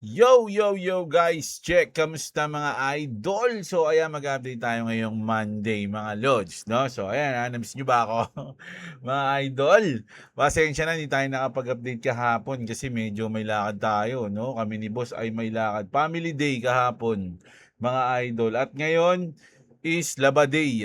Yo, yo, yo guys! Check! Kamusta mga idol? So ayan, mag-update tayo ngayong Monday mga lods, no? So ayan, na-miss nyo ba ako? Mga idol, pasensya na, hindi tayo nakapag-update kahapon kasi medyo may lakad tayo, no? Kami ni boss ay may lakad. Family day kahapon, mga idol. At ngayon is Laba Day.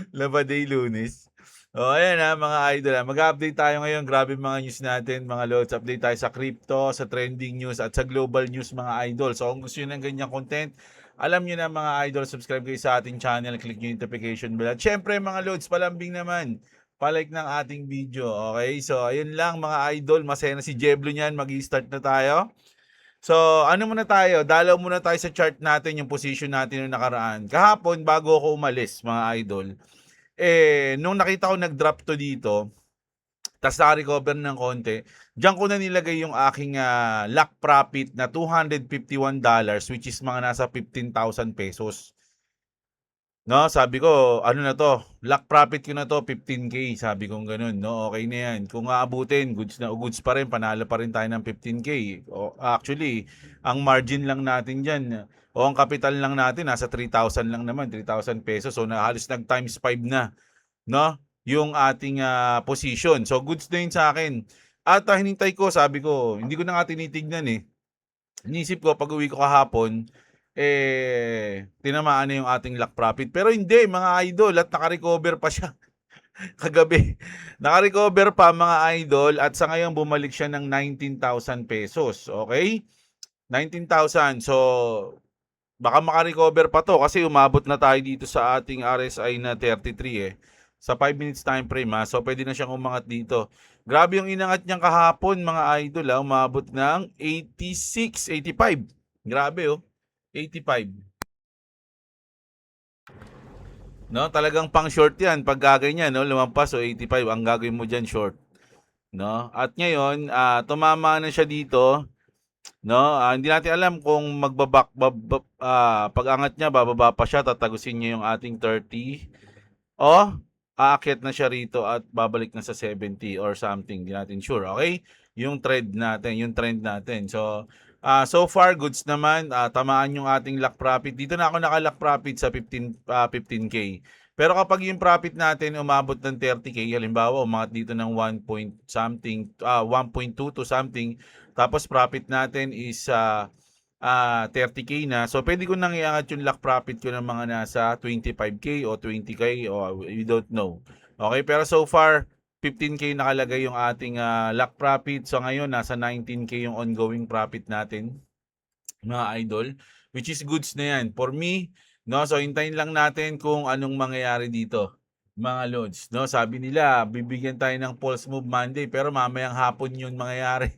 Labaday Lunes. O ayan mga idol. Mag-update tayo ngayon. Grabe mga news natin mga lods. Update tayo sa crypto, sa trending news at sa global news mga idol. So kung gusto nyo ng ganyang content, alam nyo na mga idol, subscribe kayo sa ating channel, click nyo yung notification bell. At syempre mga lods, palambing naman, palike ng ating video. Okay, so ayun lang mga idol. Masaya na si Jeblo niyan. Mag-i-start na tayo. So, ano muna tayo? Dalaw muna tayo sa chart natin, yung position natin yung nakaraan. Kahapon, bago ako umalis, mga idol, nung nakita ko nag-drop to dito, tapos naka-recover ng konti, diyan ko na nilagay yung aking lock profit na $251, which is mga nasa 15,000 pesos. No, sabi ko, ano na to, lock profit ko na to, 15K, sabi ko ganun, no, okay na yan. Kung aabutin, goods na goods pa rin, panalo pa rin tayo ng 15K. O, actually, ang margin lang natin dyan, o ang capital lang natin, nasa 3,000 lang naman, 3,000 pesos. So, halos nag times 5 na, no, yung ating position. So, goods na yun sa akin. At hinintay ko, sabi ko, hindi ko na nga tinitignan eh. Inisip ko, pag uwi ko kahapon, tinamaan na yung ating lock profit. Pero hindi, mga idol, at naka-recover pa siya kagabi. Naka-recover pa mga idol at sa ngayon bumalik siya ng 19,000 pesos. Okay? 19,000. So, baka maka-recover pa to kasi umabot na tayo dito sa ating RSI na 33 eh. Sa 5 minutes time frame ha. So, pwede na siyang umangat dito. Grabe yung inangat niyang kahapon mga idol ha. Umabot ng 86, 85. Grabe oh. 85. No, talagang pang short 'yan pag ganyan, no, lumampas o 85 ang gagawin mo diyan short, no? At ngayon, tumama na siya dito, no? Hindi natin alam kung pag-angat niya bababa pa siya, tatagusin niya yung ating 30 o aakyat na siya rito at babalik na sa 70 or something, di natin sure, okay? Yung trend natin. So, so far goods naman, tamaan yung ating lock profit. Dito na ako naka-lock profit sa 15K. Pero kapag yung profit natin umabot ng 30K, halimbawa umangat dito ng 1 point something, 1.2 to something, tapos profit natin is 30K na. So, pwede ko nang iangat yung lock profit ko ng mga nasa 25K o 20K o you don't know. Okay, pero so far, 15K nakalagay yung ating lock profit. So, ngayon, nasa 19K yung ongoing profit natin, mga idol. Which is goods na yan. For me, no, so hintayin lang natin kung anong mangyayari dito, mga lods. No, sabi nila, bibigyan tayo ng pulse move Monday, pero mamayang hapon yun mangyayari.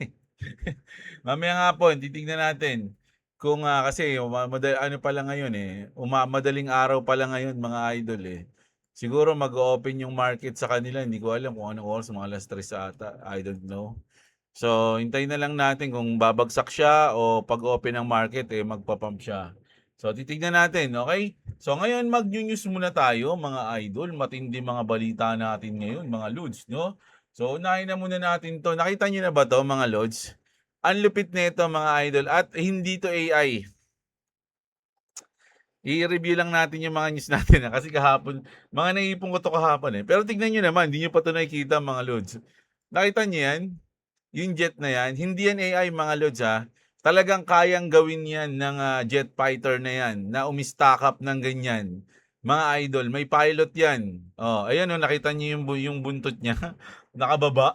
Mamayang hapon, titignan natin. Kung kasi ano pa lang ngayon madaling araw pa lang ngayon mga idol eh. Siguro mag-open yung market sa kanila, hindi ko alam kung anong oras, mga alas 3 ata, I don't know. So, hintayin na lang natin kung babagsak siya o pag-open ng market magpa-pump siya. So, titignan natin, okay? So, ngayon mag-news muna tayo, mga idol. Matindi mga balita natin ngayon, mga lods, no? So, unahin na muna natin 'to. Nakita niyo na ba 'to, mga lods? Ang lupit nito, mga idol, at hindi 'to AI. I-review lang natin yung mga news natin kasi kahapon, mga naipon ko 'to kahapon Pero tignan niyo naman, hindi niyo pa 'to nakikita, mga lods. Nakita niyo 'yan? Yung jet na yan, hindi yan AI mga lods Talagang kayang gawin yan ng jet fighter na yan na umistock up ng ganyan. Mga idol, may pilot yan. Oh, ayan nakita niyo yung buntot niya, nakababa.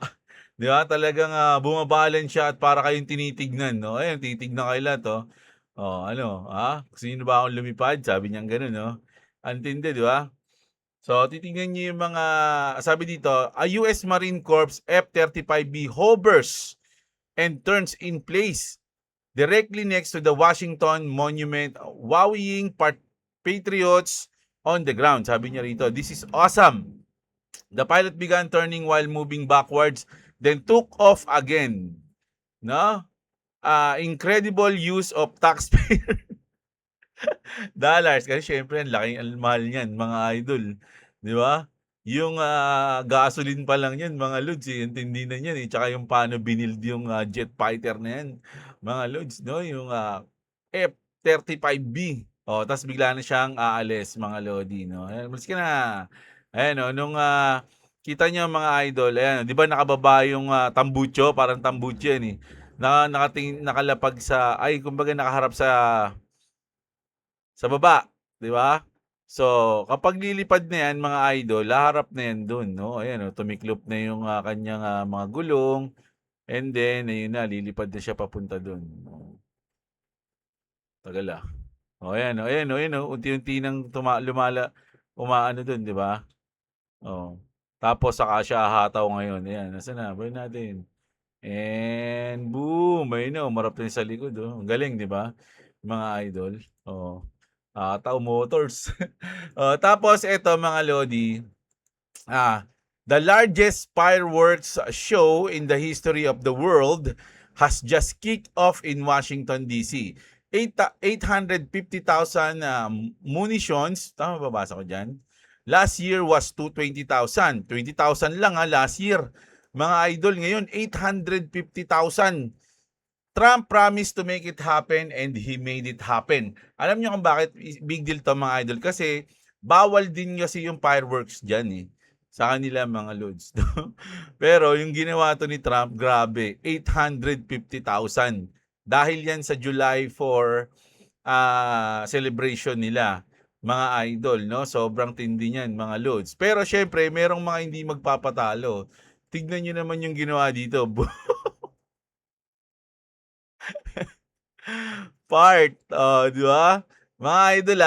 'Di ba? Talagang bumabalan siya at para kayong tinitignan, no? Ayun, titignan kayo lahat, oh. Oh, ano, sino ba akong lumipad? Sabi niya gano'n, no? Ang tindi, 'di ba? So, titingnan niyo yung mga, sabi dito, a US Marine Corps F-35B hovers and turns in place directly next to the Washington Monument, wowing patriots on the ground. Sabi niya rito, this is awesome. The pilot began turning while moving backwards, then took off again. No? Incredible use of taxpayer dollars. Kasi syempre, ang mahal niyan, mga idol. Di ba? yung gasoline pa lang yan mga lods, eh, ang tindi na niyan, eh, tsaka yung paano binild yung jet fighter na yan mga lods, no, yung F-35B. Oh, ta's bigla na siyang aalis mga lodi, no. Ayan, umalis ka na. Ayan, oh, nung kita niyo mga idol, ayan, 'di ba nakababa yung tambucho, parang tambucho yan, eh. Nakatingin, nakalapag sa, ay kumbaga nakaharap sa baba, 'di ba? So, kapag lilipad na 'yan mga idol, haharap na 'yan dun, 'no? Ayan, oh, tumiklop na yung kanyang mga gulong, and then ayun na, lilipad na siya papunta dun. Oh, tagal, Oh, ayan, oh, ayan, oh, ayan, oh, unti-unti nang umaano dun, 'di ba? Oh. Tapos saka siya hahataw ngayon. Ayan, nasaan na? Buhay natin. And boom! Ayun na, umarap na sa likod, oh. Ang galing, 'di ba? Mga idol. Oh. Tao Motors. Oh, tapos eto mga lodi, ah, the largest fireworks show in the history of the world has just kicked off in Washington DC. 850,000 munitions, tama ba basa ko diyan? Last year was 220,000. 20,000 lang last year. Mga idol, ngayon 850,000. Trump promised to make it happen and he made it happen. Alam niyo kung bakit big deal to mga idol? Kasi bawal din kasi yung fireworks dyan, eh, sa kanila mga lods. Pero yung ginawa to ni Trump, grabe, 850,000. Dahil yan sa July 4 celebration nila, mga idol, no? Sobrang tindi niyan mga lods. Pero syempre, merong mga hindi magpapatalo. Tignan niyo naman yung ginawa dito. Part, oh, di ba? Mga idol,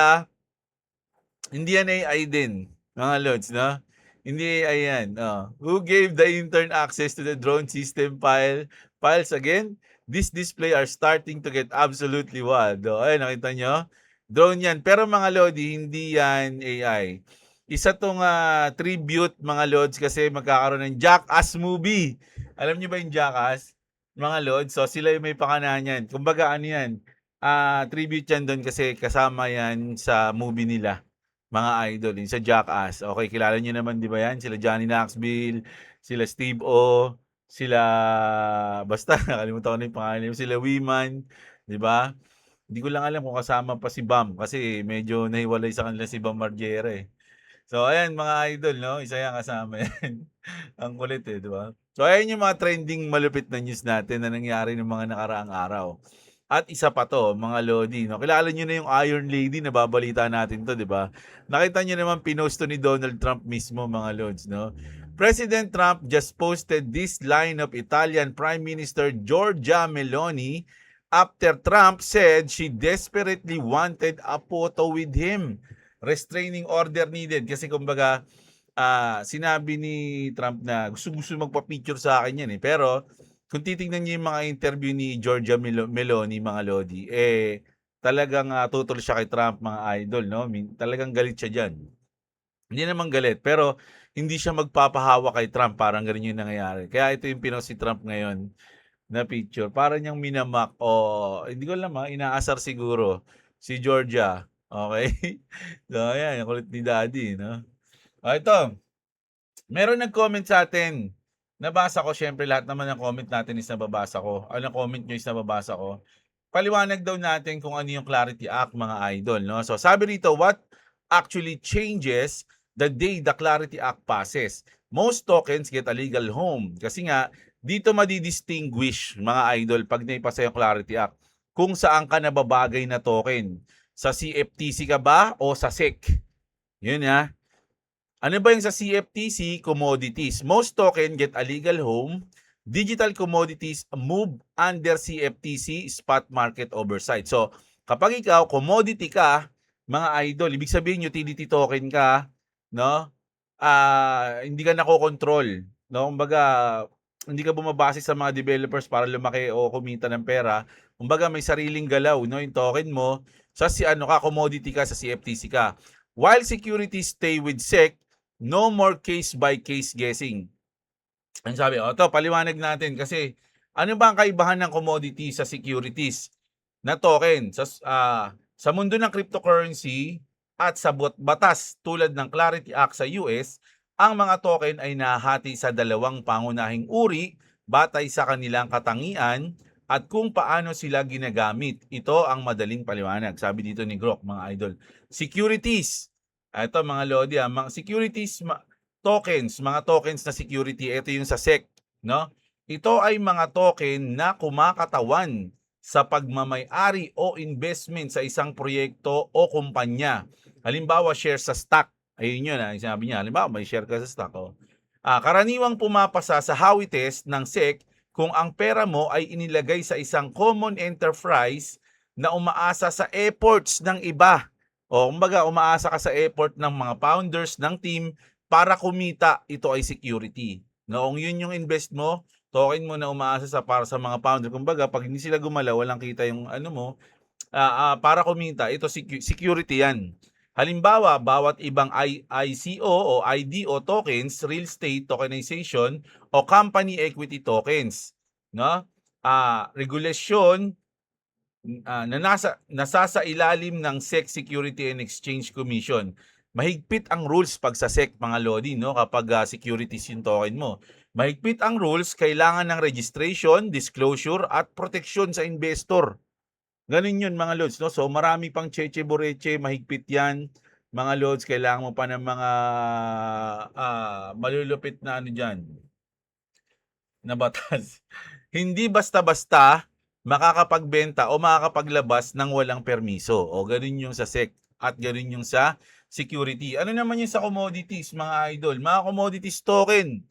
hindi yan AI din, mga lods, no? Hindi AI yan. Oh. Who gave the intern access to the drone system files again? This display are starting to get absolutely wild. Oh, ay, nakita nyo? Drone yan. Pero mga lodi, hindi yan AI. Isa tong tribute mga lods kasi magkakaroon ng Jackass movie. Alam niyo ba yung Jackass? Mga lods, so sila yung may pakanahan yan. Kumbaga ano yan, tribute yan doon kasi kasama yan sa movie nila, mga idol, yung sa Jackass. Okay, kilala niyo naman 'di ba yan? Sila Johnny Knoxville, sila Steve-O, sila basta nakalimutan ko na yung pangalan nila, sila Wiman, 'di ba? Hindi ko lang alam kung kasama pa si Bam kasi medyo nahiwalay sa kanila si Bam Margera, eh. So ayan mga idol, 'no, isa yan kasama yan. Ang kulit, eh, 'di ba? So ayan yung mga trending malupit na news natin na nangyari ng mga nakaraang araw. At isa pa 'to, mga lodi, 'no, kilala niyo na yung Iron Lady, nababalita natin 'to, 'di ba? Nakita niyo naman pinost 'to ni Donald Trump mismo, mga lods, 'no? President Trump just posted this line of Italian Prime Minister Giorgia Meloni after Trump said she desperately wanted a photo with him. Restraining order needed kasi kumbaga sinabi ni Trump na gusto magpa-picture sa akin yan, eh. Pero kung titingnan niyo yung mga interview ni Giorgia Meloni, mga lodi, eh, talagang tutol siya kay Trump, mga idol, no? Talagang galit siya diyan. Hindi naman galit, pero hindi siya magpapahawa kay Trump, parang ganun yung nangyayari. Kaya ito yung pinost si Trump ngayon na picture. Para niyang minamak o hindi ko alam, inaasar siguro si Georgia. Okay? So, ayan, ang kulit ni Daddy, no? Ito, meron nag-comment sa atin. Nabasa ko, syempre lahat naman ng comment natin is nababasa ko. Ano comment nyo is nababasa ko. Paliwanag daw natin kung ano yung Clarity Act, mga idol, no? So sabi rito, what actually changes the day the Clarity Act passes? Most tokens get a legal home. Kasi nga, dito madidistinguish, mga idol, pag naipasa yung Clarity Act, kung saan ka nababagay na token. Sa CFTC ka ba o sa SEC? Yun, ano ba yung sa CFTC? Commodities. Most token get a legal home. Digital commodities move under CFTC spot market oversight. So, kapag ikaw commodity ka, mga idol, ibig sabihin utility token ka, no? Hindi ka nakokontrol, no? Kumbaga, hindi ka bumabase sa mga developers para lumaki o kumita ng pera. Kumbaga, may sariling galaw, no? Yung token mo, sa commodity ka, sa CFTC ka. While securities stay with SEC, no more case-by-case guessing. Ang sabi, ito, paliwanag natin kasi ano ba ang kaibahan ng commodity sa securities na token? Sa mundo ng cryptocurrency at sa batas tulad ng Clarity Act sa US, Ang mga token ay nahati sa dalawang pangunahing uri batay sa kanilang katangian at kung paano sila ginagamit. Ito ang madaling paliwanag. Sabi dito ni Grok, mga idol. Securities. Ito mga Lodi, mga securities tokens, mga tokens na security. Ito yung sa SEC, no? Ito ay mga token na kumakatawan sa pagmamay-ari o investment sa isang proyekto o kumpanya. Halimbawa, share sa stock. Ayun yun, sinabi niya. Halimbawa, may share ka sa stock. Oh. Karaniwang pumapasa sa Howey test ng SEC kung ang pera mo ay inilagay sa isang common enterprise na umaasa sa efforts ng iba. O kumbaga, umaasa ka sa effort ng mga founders ng team para kumita. Ito ay security. Noong yun yung invest mo, token mo na umaasa para sa mga founder. Kumbaga, pag hindi sila gumalaw, walang kita yung ano mo, para kumita, ito security yan. Halimbawa, bawat ibang ICO o IDO tokens, real estate tokenization o company equity tokens, no? Regulasyon na nasasa ilalim ng SEC Security and Exchange Commission. Mahigpit ang rules pag sa SEC, mga Lodi, no? Kapag securities yung token mo. Mahigpit ang rules, kailangan ng registration, disclosure at protection sa investor. Ganun yun mga lods, no? So marami pang cheche boreche, mahigpit yan. Mga lods, kailangan mo pa ng mga malulupit na ano dyan, na batas. Hindi basta-basta makakapagbenta o makakapaglabas ng walang permiso. O ganun yung sa SEC at ganun yung sa security. Ano naman yung sa commodities, mga idol? Mga commodities token.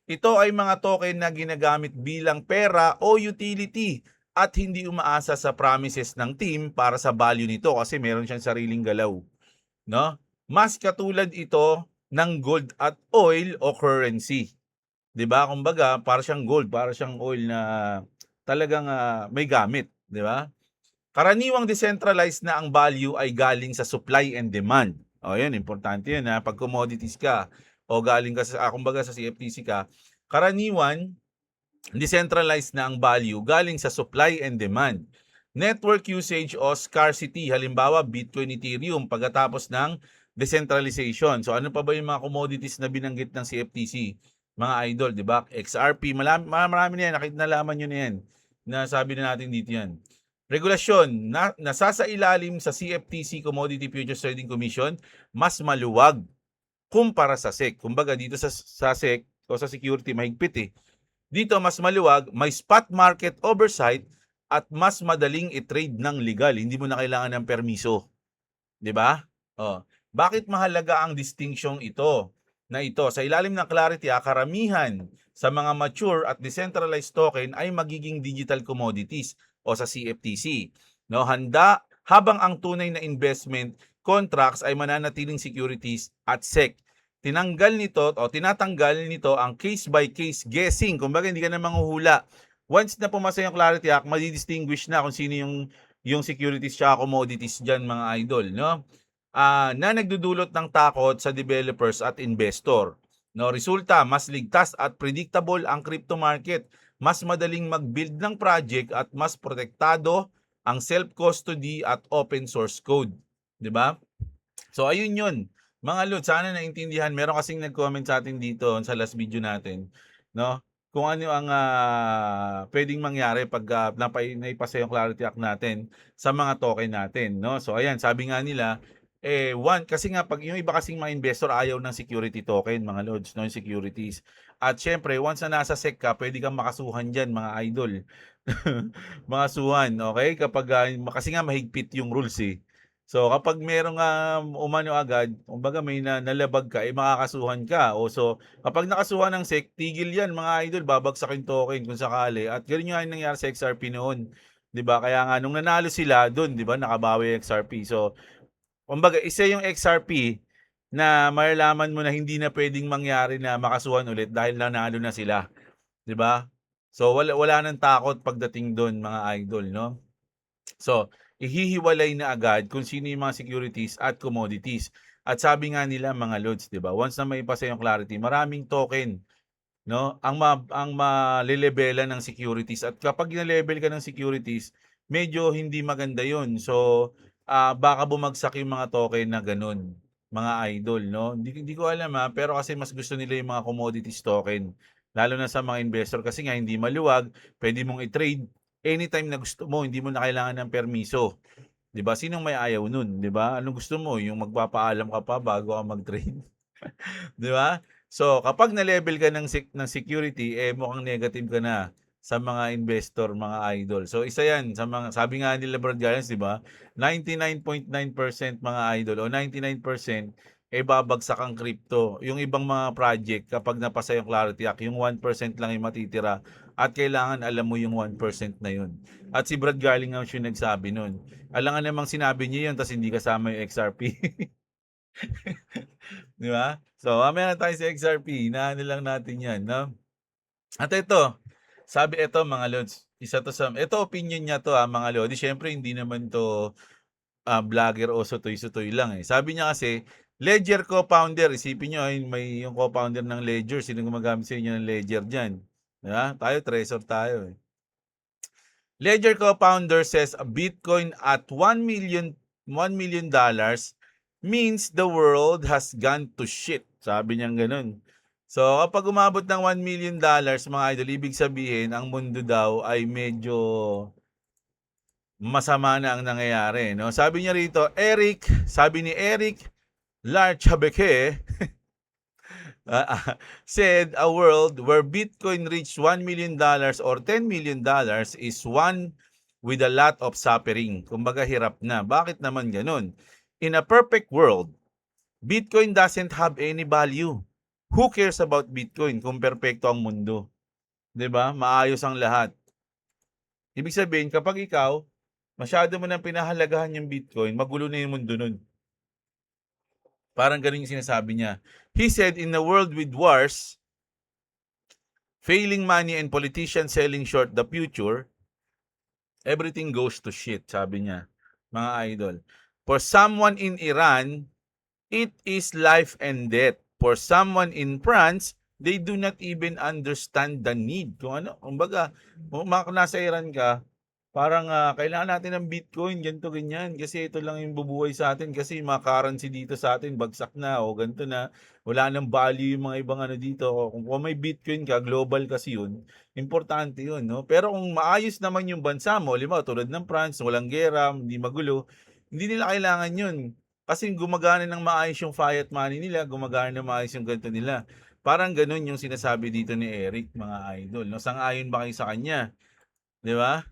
Ito ay mga token na ginagamit bilang pera o utility at hindi umaasa sa promises ng team para sa value nito kasi meron siyang sariling galaw, no? Mas katulad ito ng gold at oil o currency. 'Di ba? Kumbaga, para siyang gold, para siyang oil na talagang may gamit, 'di ba? Karaniwang decentralized na ang value ay galing sa supply and demand. O yun, importante yun ha. Pag commodities ka o galing ka sa, kumbaga sa CFTC ka, karaniwan decentralized na ang value galing sa supply and demand. Network usage o scarcity, halimbawa Bitcoin, Ethereum, pagkatapos ng decentralization. So ano pa ba yung mga commodities na binanggit ng CFTC? Mga idol, di ba? XRP, marami na yan, nalaman nyo na yan, na sabi na natin dito yan. Regulasyon, nasasailalim sa CFTC Commodity Futures Trading Commission, mas maluwag kumpara sa SEC. Kumbaga dito sa SEC o sa security, mahigpit eh. Dito mas maluwag, may spot market oversight at mas madaling i-trade ng legal. Hindi mo na kailangan ng permiso. 'Di ba? Oh, bakit mahalaga ang distinction ito? Sa ilalim ng Clarity, karamihan sa mga mature at decentralized token ay magiging digital commodities o sa CFTC. No, handa habang ang tunay na investment contracts ay mananatiling securities at SEC. Tinatanggal nito ang case by case guessing. Kumbaga hindi ka na manghuhula. Once na pumasa yung Clarity Act, madi-distinguish na kung sino yung securities at commodities diyan, mga idol, no? Na nagdudulot ng takot sa developers at investor. No, resulta, mas ligtas at predictable ang crypto market. Mas madaling mag-build ng project at mas protektado ang self-custody at open source code. 'Di ba? So ayun 'yun. Mga lod, sana naintindihan. Meron kasing nag-comment sa atin dito sa last video natin, no? Kung ano ang pwedeng mangyari pag naipasa yung Clarity Act natin sa mga token natin, no? So ayan, sabi nga nila, kasi nga pag yung iba kasing mga investor ayaw ng security token, mga lods, no, yung securities. At syempre, once na nasa SEC ka, pwede kang makasuhan diyan, mga idol. Mga suhan, okay? Kapag kasi nga mahigpit yung rules eh. So kapag merong umano agad, kumbaga may nalabag ka, makakasuhan ka. So kapag nakasuhan ng SEC, tigil yan, mga idol, babagsakin token kung sakali. At ganoon nga yung nangyari sa XRP noon. 'Di ba? Kaya nga nung nanalo sila doon, 'di ba, nakabawi yung XRP. So kumbaga isa yung XRP na malalaman mo na hindi na pwedeng mangyari na makasuhan ulit dahil nanalo na sila, 'di ba? So wala nang takot pagdating doon, mga idol, no? So ihihiwalay na agad kung sino yung mga securities at commodities. At sabi nga nila, mga lods, 'di ba? Once na maipasa yung Clarity, maraming token, no? Ang malelebelan ng securities, at kapag na-level ka ng securities, medyo hindi maganda 'yon. So baka bumagsak yung mga token na ganun, mga idol, no? Hindi ko alam pero kasi mas gusto nila yung mga commodities token. Lalo na sa mga investor kasi nga hindi maluwag, pwede mong i-trade anytime na gusto mo, hindi mo na kailangan ng permiso. 'Di ba? Sinong may ayaw nun, 'di ba? Anong gusto mo, yung magpapaalam ka pa bago ka mag-trade, 'di ba? So, kapag na-level ka ng security, mukhang negative ka na sa mga investor, mga idol. So, isa 'yan sa mga sabi nga nila Brad Galians, 'di ba? 99.9% mga idol o 99% babagsak ang crypto. Yung ibang mga project kapag napasa yung Clarity Act, yung 1% lang yung matitira at kailangan alam mo yung 1% na yun. At si Brad Garlinghouse yung nagsabi nun. Alangan namang sinabi niya yun tas hindi kasama yung XRP. 'Di ba? So, mamaya na tayo sa XRP, inaano lang natin 'yan, 'no? At ito, sabi ito mga lods, isa 'to sa ito opinion niya 'to, mga lodi. Siyempre hindi naman 'to, vlogger o sutoy-sutoy lang, eh. Sabi niya kasi, Ledger co-founder, isipin niyo may yung co-founder ng Ledger, sino gumagamit sa inyo ng Ledger diyan, 'di ba? Tayo Trezor tayo, eh. Ledger co-founder says a Bitcoin at $1 million means the world has gone to shit. Sabi niyang ganun. So, kapag umabot ng $1 million, mga idol, ibig sabihin, ang mundo daw ay medyo masama na ang nangyayari, no? Sabi niya rito, sabi ni Eric Larchabeke, said a world where Bitcoin reached $1 million or $10 million is one with a lot of suffering. Kumbaga hirap na. Bakit naman ganun? In a perfect world, Bitcoin doesn't have any value. Who cares about Bitcoin kung perpekto ang mundo? 'Di ba? Maayos ang lahat. Ibig sabihin, kapag ikaw, masyado mo nang pinahalagahan yung Bitcoin, magulo na yung mundo nun. Parang ganun yung sinasabi niya. He said, in a world with wars, failing money and politicians selling short the future, everything goes to shit, sabi niya, mga idol. For someone in Iran, it is life and death. For someone in France, they do not even understand the need. Kung ano, kumbaga, kung nasa Iran ka, parang kailangan natin ng Bitcoin, ganito, ganyan. Kasi ito lang yung bubuhay sa atin. Kasi yung mga currency dito sa atin, bagsak na o ganito na. Wala nang value yung mga ibang ano dito. Kung may Bitcoin ka, global kasi yun, importante yun. No? Pero kung maayos naman yung bansa mo, lima, tulad ng France, walang gera, hindi magulo, hindi nila kailangan yun. Kasi gumagana ng maayos yung fiat money nila, gumagana ng maayos yung ganito nila. Parang ganun yung sinasabi dito ni Eric, mga idol. No? Sang-ayon ba kayo sa kanya? Di ba?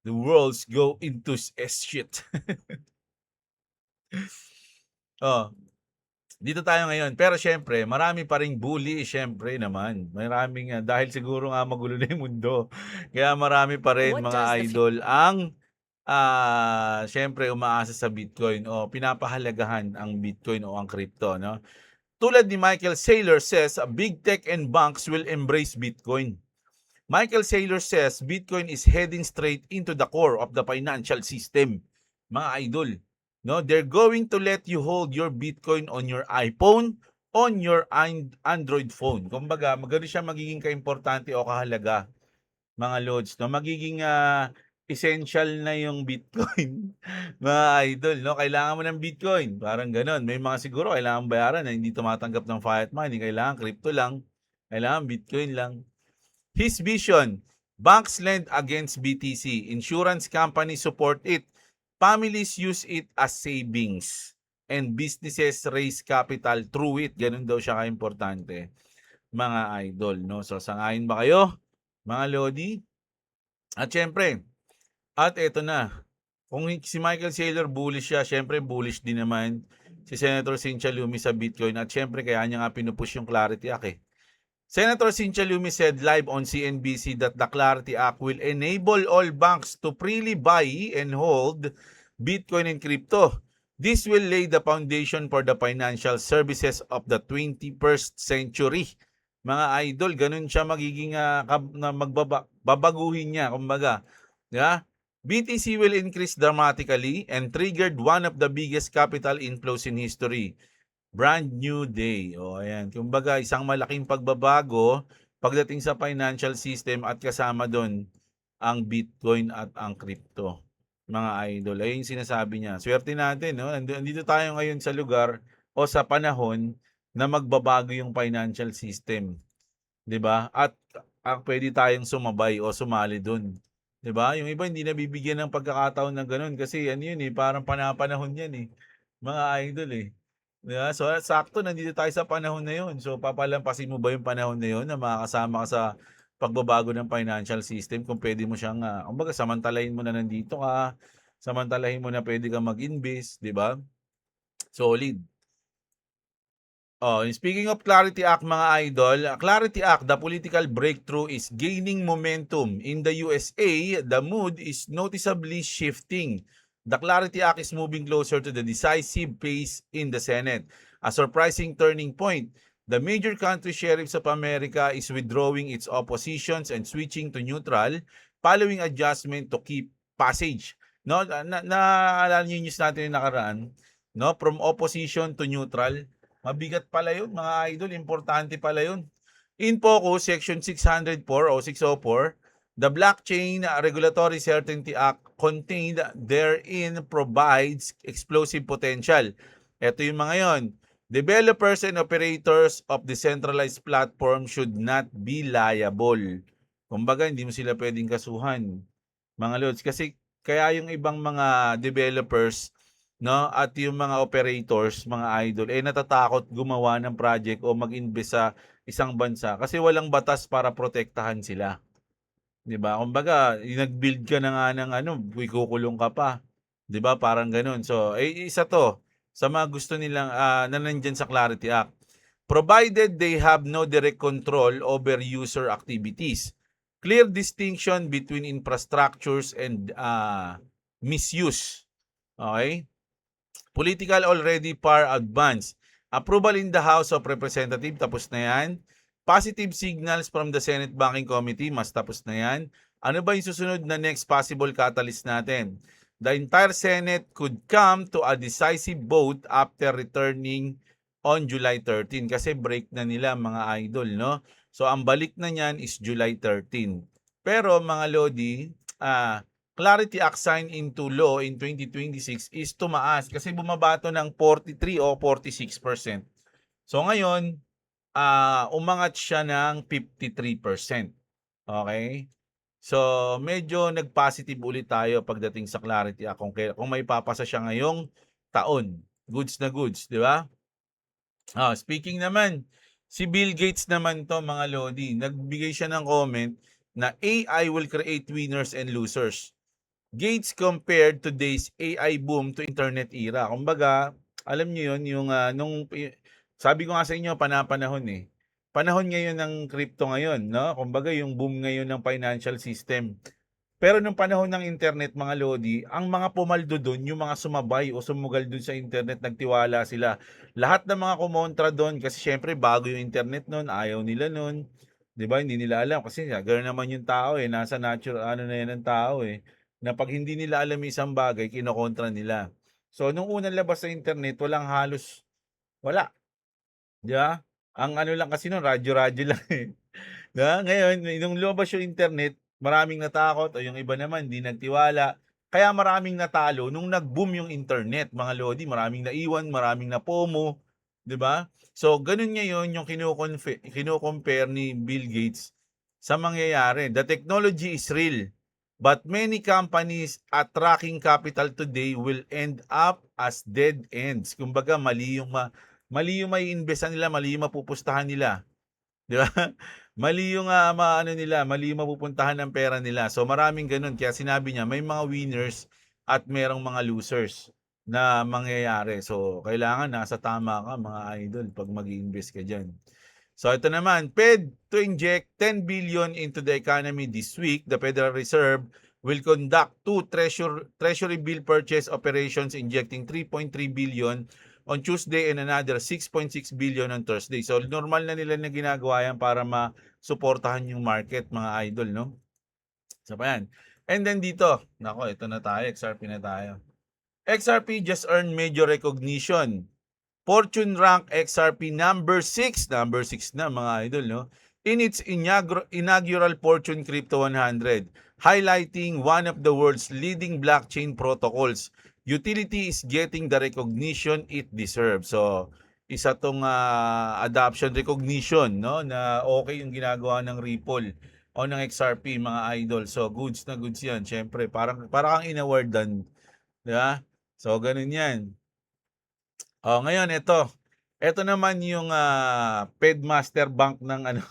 The worlds go into shit. Oh, dito tayo ngayon. Pero syempre, marami pa ring bully, syempre naman. Maraming dahil siguro nga magulo na yung mundo. Kaya marami pa rin mga idol ang syempre umaasa sa Bitcoin o pinapahalagahan ang Bitcoin o ang crypto, no? Tulad ni Michael Saylor says, big tech and banks will embrace Bitcoin. Michael Saylor says Bitcoin is heading straight into the core of the financial system. Mga idol, no? They're going to let you hold your Bitcoin on your iPhone, on your Android phone. Kumbaga, magano siya magiging kaimportante o kahalaga, mga lods, no? Magiging essential na yung Bitcoin. Mga idol, no? Kailangan mo ng Bitcoin. Parang ganon. May mga siguro kailangan bayaran na hindi tumatanggap ng fiat money. Kailangan crypto lang. Kailangan Bitcoin lang. His vision, banks lend against BTC, insurance companies support it, families use it as savings, and businesses raise capital through it. Ganun daw siya ka-importante, mga idol, no? So, sangayon ba kayo, mga lodi? At syempre, eto na, kung si Michael Saylor bullish siya, syempre bullish din naman si Senator Cynthia Lummis sa Bitcoin at syempre kaya niya nga pinupush yung Clarity Act, eh. Senator Cynthia Lummis said live on CNBC that the Clarity Act will enable all banks to freely buy and hold Bitcoin and crypto. This will lay the foundation for the financial services of the 21st century. Mga idol, ganun siya magiging babaguhin niya, kumbaga. Yeah? BTC will increase dramatically and triggered one of the biggest capital inflows in history. Brand new day. O, ayan. Kumbaga, isang malaking pagbabago pagdating sa financial system at kasama doon ang Bitcoin at ang crypto. Mga idol. Ayun yung sinasabi niya. Swerte natin, no? Andito tayo ngayon sa lugar o sa panahon na magbabago yung financial system, 'di ba? At pwede tayong sumabay o sumali dun, 'di ba? Yung iba hindi nabibigyan ng pagkakataon na gano'n kasi ano yun, eh, parang panapanahon yan, eh, mga idol, eh. 'Di ba? So, sakto nandito tayo sa panahon na yun. So, papalampasin mo ba yung panahon na yun na makakasama ka sa pagbabago ng financial system kung puwede mo siyang, kumbaga samantalahin mo na nandito ka, samantalahin mo na puwede kang mag-invest, 'di ba? Solid. Oh, speaking of Clarity Act mga idol, Clarity Act, the political breakthrough is gaining momentum. In the USA, the mood is noticeably shifting. The Clarity Act is moving closer to the decisive phase in the Senate. A surprising turning point. The major country sheriffs of America is withdrawing its oppositions and switching to neutral following adjustment to keep passage. No, naalala niyo yung news natin yung nakaraan, no? From opposition to neutral. Mabigat pala yun mga idol, importante pala yun. In focus, Section 604 o 604, the Blockchain Regulatory Certainty Act contained therein provides explosive potential. Ito yung mga yon. Developers and operators of decentralized platform should not be liable. Kumbaga, hindi mo sila pwedeng kasuhan, mga lods. Kasi kaya yung ibang mga developers, no, at yung mga operators, mga idol, natatakot gumawa ng project o mag-invest sa isang bansa kasi walang batas para protektahan sila. 'Di ba? Kumbaga, nag-build ka na nga ng ano, ikukulong ka pa. 'Di ba? Parang ganoon. So, isa 'to sa mga gusto nilang na nandiyan sa Clarity Act. Provided they have no direct control over user activities. Clear distinction between infrastructures and misuse. Okay? Political already far advanced. Approval in the House of Representatives, tapos na yan. Positive signals from the Senate Banking Committee, mas tapos na yan. Ano ba yung susunod na next possible catalyst natin? The entire Senate could come to a decisive vote after returning on July 13 kasi break na nila mga idol, no? So ang balik na niyan is July 13. Pero mga Lodi, Clarity Act signed into law in 2026 is tumaas kasi bumabato ng 43 o 46%. So ngayon, umangat siya ng 53%. Okay? So medyo nag-positive ulit tayo pagdating sa Clarity Act kung may papasa siya ngayong taon. Goods na goods, di ba? Speaking naman, si Bill Gates naman to mga Lodi, nagbigay siya ng comment na AI will create winners and losers. Gates compared today's AI boom to internet era. Kumbaga, alam niyo yun, yung sabi ko nga sa inyo, panapanahon eh. Panahon ngayon ng crypto ngayon, no? Kumbaga, yung boom ngayon ng financial system. Pero nung panahon ng internet, mga Lodi, ang mga pumaldo doon, yung mga sumabay o sumugal doon sa internet, nagtiwala sila. Lahat ng mga kumontra doon, kasi syempre, bago yung internet noon, ayaw nila noon. 'Di ba? Hindi nila alam kasi gano'n naman yung tao eh, nasa natural ano na yan ng tao eh, na pag hindi nila alam yung isang bagay, kinokontra nila. So nung unang labas sa internet, wala, 'di ba? Ang ano lang kasi no'n, radyo-radyo lang eh. 'Di ba? Ngayon, nung lumabas yung internet, maraming natakot o yung iba naman hindi nagtiwala. Kaya maraming natalo nung nag-boom yung internet, mga lodi, maraming naiwan, maraming na-FOMO, 'di ba? So gano'n ngayon yung kino-compare ni Bill Gates sa mangyayari. The technology is real, but many companies attracting capital today will end up as dead ends. Kumbaga mali yung maiimbestan nila, mali yung mapupustahan nila, 'di ba? Mali yung maano nila, mali yung mapupuntahan ng pera nila. So maraming gano'n kaya sinabi niya may mga winners at merong mga losers na mangyayari. So kailangan nasa tama ka mga idol pag mag-iimbest ka diyan. So ito naman, Fed to inject 10 billion into the economy this week. The Federal Reserve will conduct two treasury bill purchase operations injecting 3.3 billion on Tuesday and another 6.6 billion on Thursday. So normal na nila na ginagawa yan para masuportahan yung market mga idol, no? So pa yan. And then dito, nako, ito na tayo, XRP na tayo. XRP just earned major recognition. Fortune rank XRP number 6 na mga idol, no? In its inaugural Fortune Crypto 100, highlighting one of the world's leading blockchain protocols. Utility is getting the recognition it deserves. So, isa 'tong, adoption recognition 'no, na okay yung ginagawa ng Ripple o ng XRP mga idol. So goods na goods 'yan siyempre para kang in-awardan, 'di ba? So gano'n 'yan. Oh, ngayon ito naman yung, Pedmaster Bank ng ano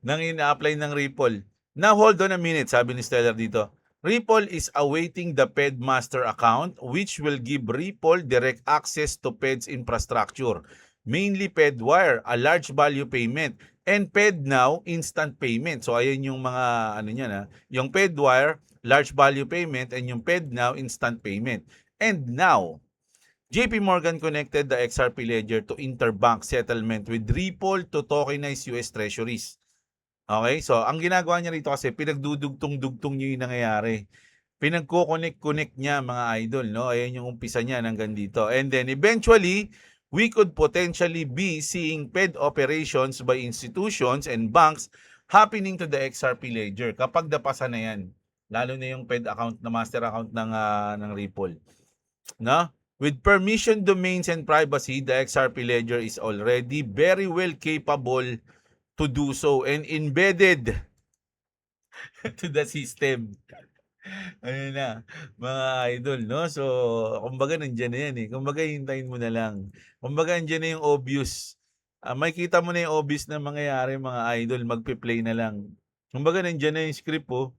ng ina-apply ng Ripple. Now hold on a minute, sabi ni Stellar dito. Ripple is awaiting the Pedmaster account which will give Ripple direct access to Ped's infrastructure. Mainly Pedwire, a large value payment, and PedNow, instant payment. So ayan yung mga ano niyan yung Pedwire, large value payment, and yung PedNow, instant payment. And now, JP Morgan connected the XRP ledger to interbank settlement with Ripple to tokenize US Treasuries. Okay, so ang ginagawa niya rito kasi pinagdudugtong-dugtong niya yung nangyayari. Pinagko-connect niya mga idol, no? Ayan yung umpisa niya hanggang dito. And then eventually, we could potentially be seeing Ped operations by institutions and banks happening to the XRP ledger kapag napasa na yan. Lalo na yung Ped account na master account ng Ripple, no? With permission domains and privacy, the XRP ledger is already very well capable to do so and embedded to the system. Ayun na, mga idol, no? So, kumbaga nandiyan na yan eh. Kumbaga hintayin mo na lang. Kumbaga nandiyan na yung obvious. Makikita mo na yung obvious na mangyayari mga idol, magpe-play na lang. Kumbaga nandiyan na yung script oh.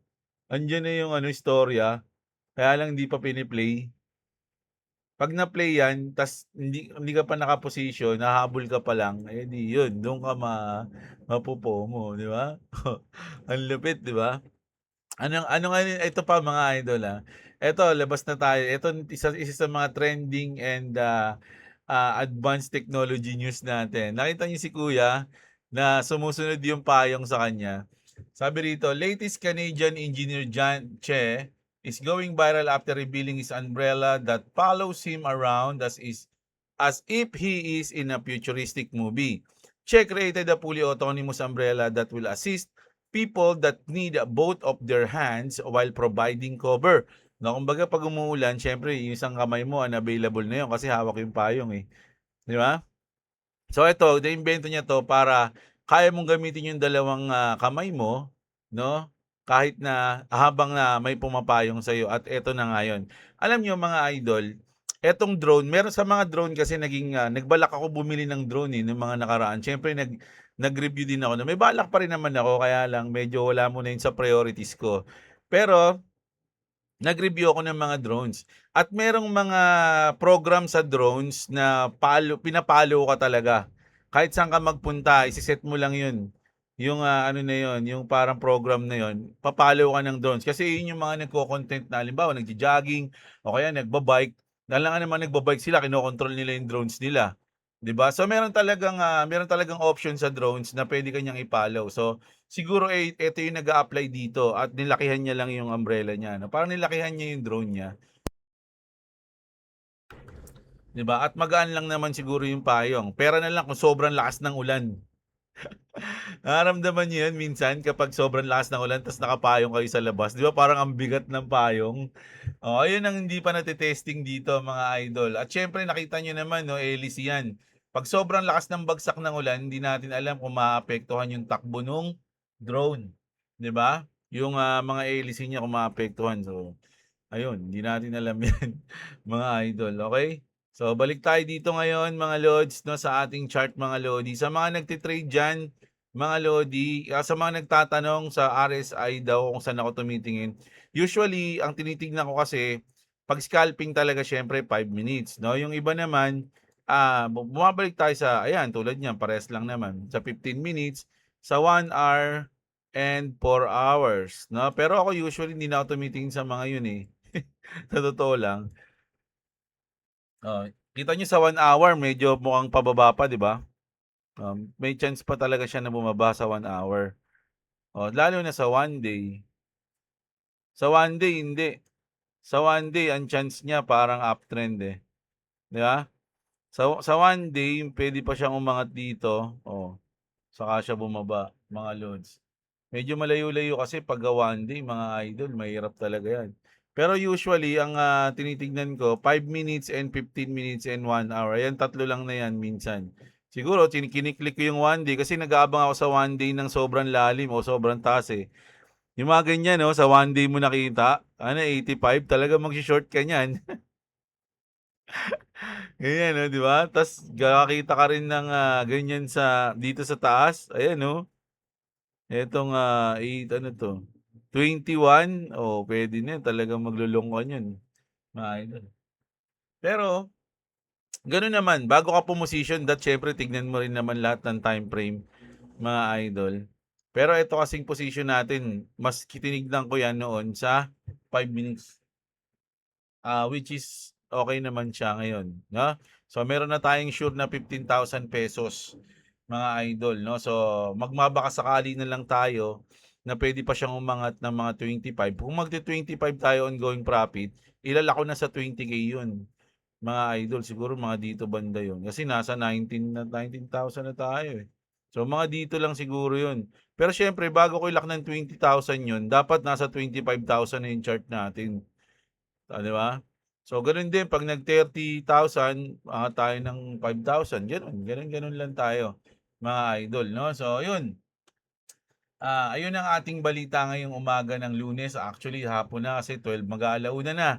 Andiyan na yung istorya. Kaya lang hindi pa piniplay. Pag na-play yan, tas hindi ka pa naka-position, nahabol ka pa lang, eh di yun, doon ka mapopomo, di ba? Ang lupit, di ba? Ano nga ito pa mga idol Ito, labas na tayo. Ito isa sa mga trending and advanced technology news natin. Nakita niyo si Kuya na sumusunod yung payong sa kanya. Sabi rito, latest Canadian engineer John Che is going viral after revealing his umbrella that follows him around as if he is in a futuristic movie. Che created a fully autonomous umbrella that will assist people that need both of their hands while providing cover. No, kumbaga pag umuulan, syempre yung isang kamay mo unavailable na yun kasi hawak yung payong eh. Di ba? So ito, na-invento niya to para kaya mong gamitin yung dalawang kamay mo, no? Kahit na habang na may pumapayong sa iyo at ito na nga yun. Alam niyo mga idol, etong drone, meron sa mga drone kasi nagbalak ako bumili ng drone ng mga nakaraan. Syempre nag-review din ako na may balak pa rin naman ako kaya lang medyo wala muna yun sa priorities ko. Pero nag-review ako ng mga drones at merong mga program sa drones na pinapalo ka talaga. Kahit saan ka magpunta, isiset mo lang yun. Yung ano na yun, yung parang program na yun, papalo ka ng drones. Kasi yun yung mga nagko-content na halimbawa, nagja-jogging o kaya nagbabike. Dahil nga naman nagbabike sila, kinokontrol nila yung drones nila. 'Di ba? So meron talagang option sa drones na pwede kanyang i-follow. So siguro ito yung nag-a-apply dito at nilakihan niya lang yung umbrella niya, no? Parang nilakihan niya yung drone niya, 'di ba? At magaan lang naman siguro yung payong. Pera na lang kung sobrang lakas ng ulan. Nararamdaman niyo yun minsan kapag sobrang lakas ng ulan tapos nakapayong kayo sa labas, 'di ba? Parang ang bigat ng payong. Oh, ayun ang hindi pa nate-testing dito mga idol. At syempre nakita niyo naman no, hélice 'yan. Pag sobrang lakas ng bagsak ng ulan, hindi natin alam kung maapektuhan yung takbo nung drone, 'di ba? Yung mga hélice niya kung maapektuhan. So, ayun, hindi natin alam 'yan mga idol, okay? So, balik tayo dito ngayon mga lods no sa ating chart mga lodi. Sa mga nagte-trade diyan, mga lodi, sa mga nagtatanong sa RSI daw kung saan ako tumitingin. Usually, ang tinitingnan ko kasi pag scalping talaga syempre 5 minutes, no? Yung iba naman, bumabalik tayo sa ayan, tulad niyan, parehas lang naman sa 15 minutes, sa 1 hour and 4 hours, no? Pero ako usually hindi na ako tumitingin sa mga yun eh. Sa totoo lang. Kita niyo sa 1 hour medyo mukhang pababa pa, 'di ba? May chance pa talaga siya na bumaba sa 1 hour. Lalo na sa 1 day. Sa 1 day hindi. Sa 1 day ang chance niya parang uptrend eh, 'di ba? Sa 1 day puwede pa siyang umangat dito, saka siya bumaba, mga lods. Medyo malayo-layo kasi pagka 1 day mga idol mahirap talaga 'yan. Pero usually ang, tinitignan ko 5 minutes and 15 minutes and 1 hour, ayan tatlo lang na yan minsan. Siguro kiniklik ko yung 1 day kasi nag-aabang ako sa 1 day ng sobrang lalim o sobrang taas, eh. Yung mga ganyan 'no, sa 1 day mo nakita, 85 talagang magso-short ka niyan. Ganyan 'no, 'di ba? Ta's kakakita ka rin ng, ganyan dito sa taas, ayan 'no, etong, ano 'to, 21, oh, puwede na yan talagang maglulong ka niyan, mga idol. Pero gano'n naman, bago ka pumosisyon siyempre tignan mo rin naman lahat ng time frame, mga idol. Pero ito kasing position natin, mas tinignan ko 'yan noon sa 5 minutes. Which is okay naman siya ngayon, 'no? So meron na tayong sure na ₱15,000 mga idol, 'no? So magbabakasakali na lang tayo na puwede pa siyang umangat ng mga 25. Kung magte-25 tayo ongoing profit, ilala ko na sa 20K 'yun, mga idol. Siguro mga dito banda 'yun, kasi nasa 19,000 na tayo, eh. So mga dito lang siguro 'yun. Pero siyempre bago ko ilak ng 20,000 'yun, dapat nasa 25,000 na 'yung chart natin. 'Di ba? So, gano'n din 'pag nag-30,000, tayo ng 5,000 gano'n, gano'n-gano'n lang tayo, mga idol 'no. So, ayun, ayun ang ating balita ngayong umaga ng Lunes. Actually, hapon na kasi 12 mag-aalauna na,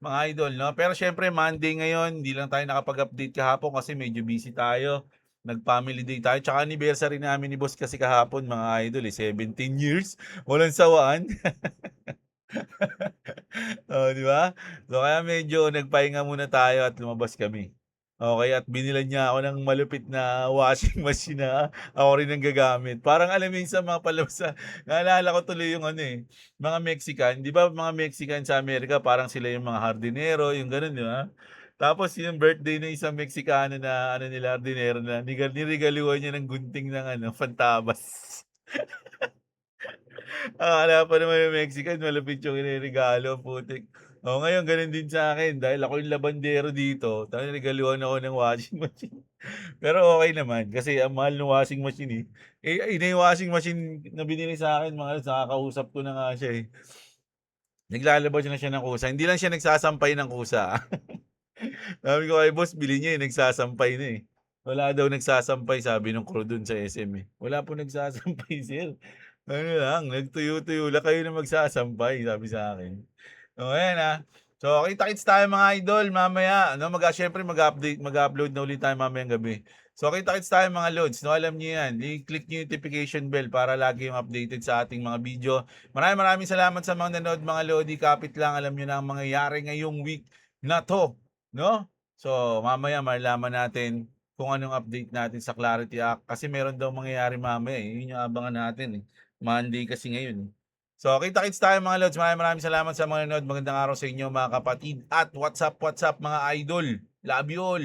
mga idol 'no. Pero siyempre Monday ngayon, hindi lang tayo nakapag-update kahapon kasi medyo busy tayo. Nag-family day tayo, tsaka anniversary namin ni boss kasi kahapon, mga idol, 17 years, walang sawaan. Oh, 'di ba? So, kaya medyo nagpahinga muna tayo at lumabas kami. Okey, at binilhan niya ako ng malupit na washing machine na ako rin ang gagamit. Parang alam mo yun sa mga palabas naalala ko tuloy yung ano, eh, mga Mexican. 'Di ba mga Mexican sa Amerika parang sila yung mga hardinero, yung gano'n, 'di ba? Tapos yung birthday ng isang Meksikano na ano nila, hardinero na niregaluhan niya ng gunting ng ano, pantabas. Akala pa naman ng Mexican malupit yung ireregalo, putik. Oo, ngayon gano'n din sa'kin dahil ako yung labandero dito, regaluhan ako ng washing machine. Pero okey naman kasi ang mahal ng washing machine, eh. Yung washing machine na binili sa'kin mga lods, nakakausap ko na nga siya, eh. Naglalabas na siya ng kusa, hindi lang siya nagsasampay ng kusa. Sabi ko kay boss bilhin niyo yung nagsasampay na, eh. Wala daw nagsasampay sabi nung crew dun sa SM, eh. Wala po nagsasampay sir, ano lang nagtuyo-tuyo lang, kayo na magsasampay sabi sa'kin. Oh, ayan, so kita-kits tayo mga idol mamaya ano, siyempre mag-upload na ulit tayo mamayang gabi. So kita-kits tayo mga lods 'no, alam niyo 'yan, i-click niyo yung notification bell para lagi yung updated sa ating mga video. Maraming maraming salamat sa mga nanood mga lodi, kapit lang alam niyo na ang mangyayari ngayong week na 'to, 'no? So mamaya malalaman natin kung anong update natin sa Clarity Act kasi meron daw mangyayari mamaya, eh, yun yung abangan natin, eh. Monday kasi ngayon, eh. So, kita-kits tayo mga lods. Maraming maraming salamat sa mga nanonood. Magandang araw sa inyo mga kapatid. At what's up mga idol. Love you all.